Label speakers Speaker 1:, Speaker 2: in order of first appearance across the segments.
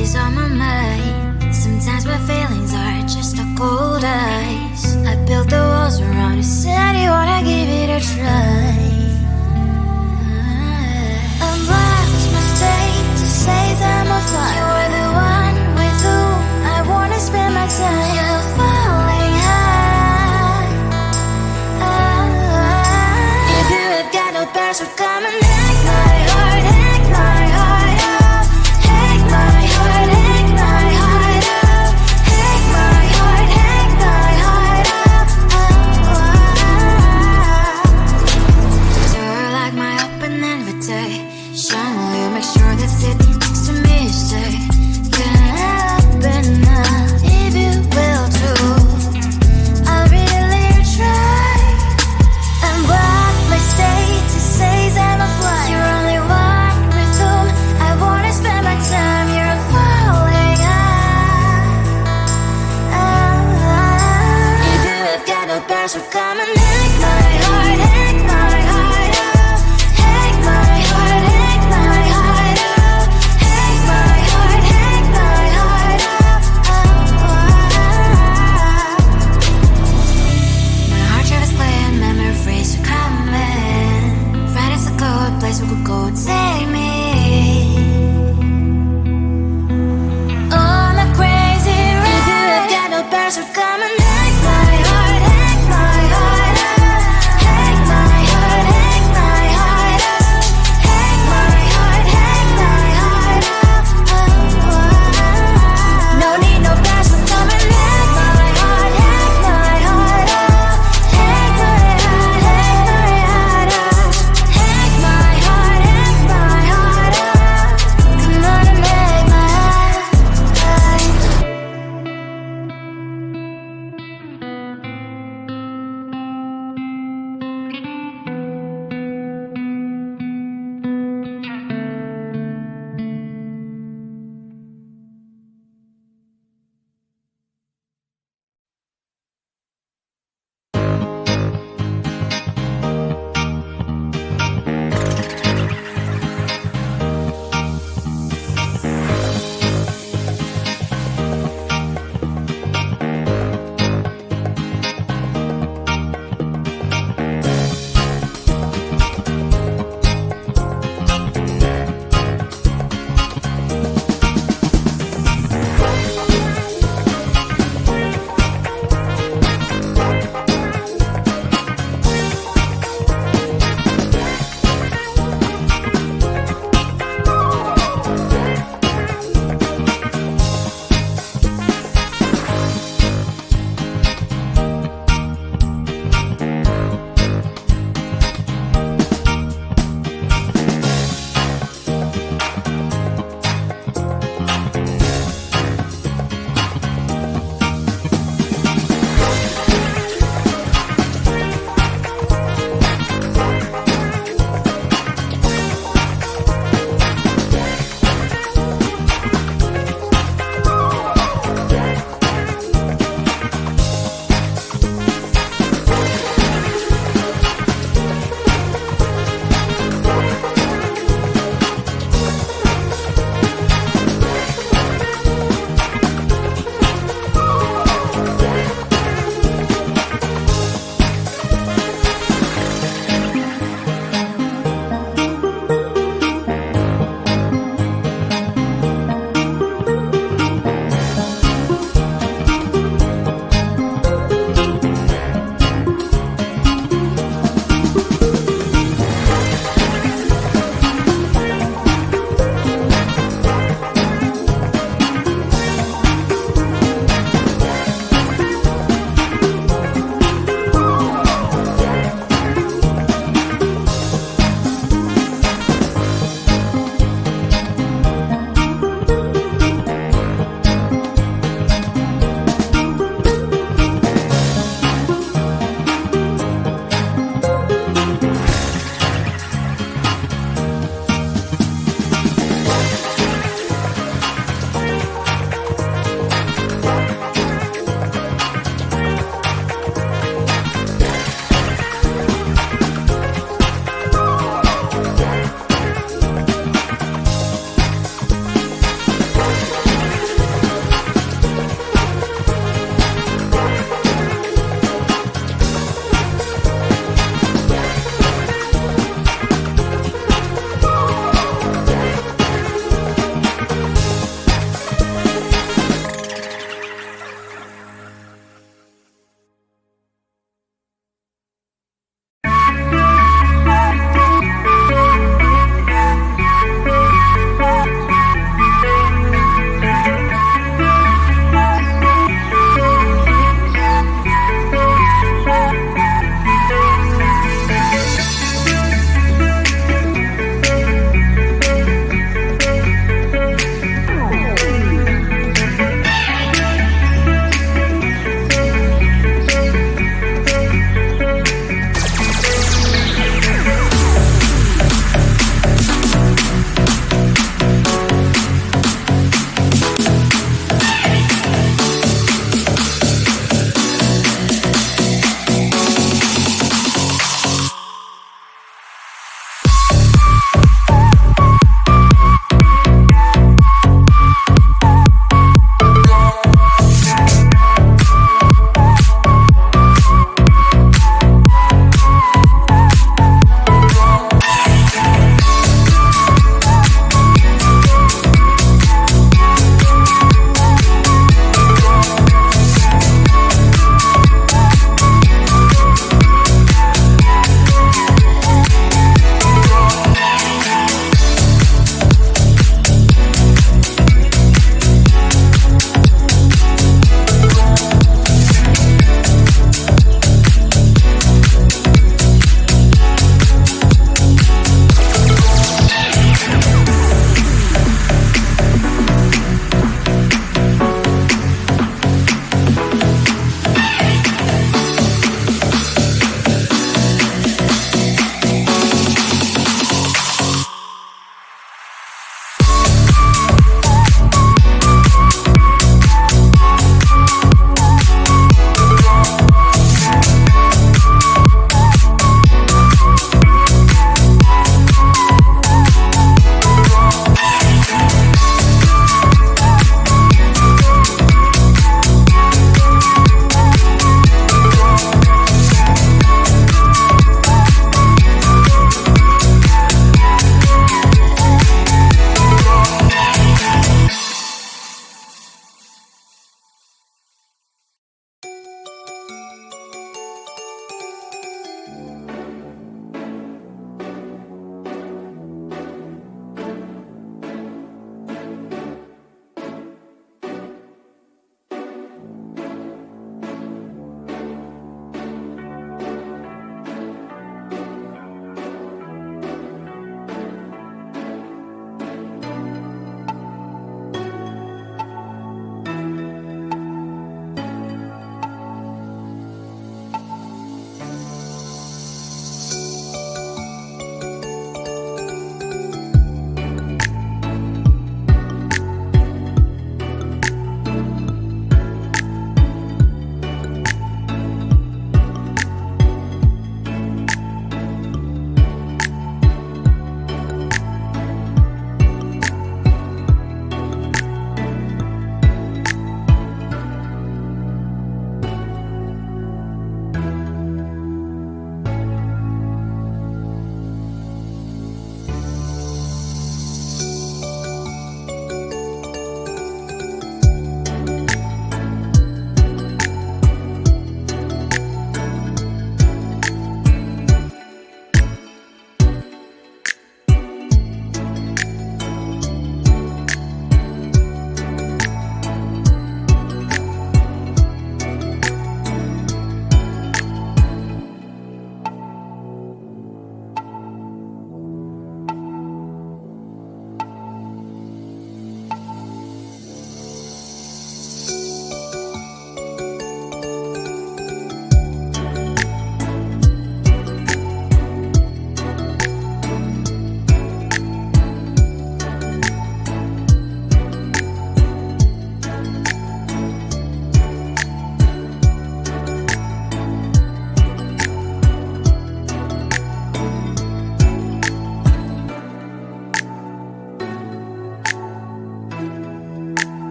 Speaker 1: always on my mind. Sometimes my feelings are just a cold ice. I built the walls around you, said you wanna give it a try. I'm lost my state to say that I'm fine. You are the one with whom I wanna spend my time. You're falling high. If you have got no past, so come and hack my heart, hack my heart up. Hack my heart, hack my heart up. Hack my heart, hack my heart up. You're like my open invitation. Will you make sure that sitting next to me is safe? Can open up if you will too. I'll really try and block my state to say that I'm flying. You're only one with whom I wanna spend my time. You're falling high. If you have got no past, so come and hack my heart, hack my heart up. Hack my heart, hack my heart up. Hack my heart, hack my heart up. My heart travels playing memories are coming. Right, it's a good place we could go and take me on a crazy ride. If you have got no past, so come and hack my heart, hack my heart.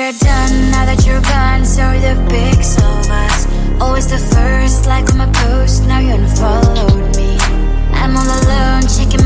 Speaker 1: we're done, now that you're gone, so are the pics of us. Always the first, like on my post, now you unfollowed me. I'm all alone, checking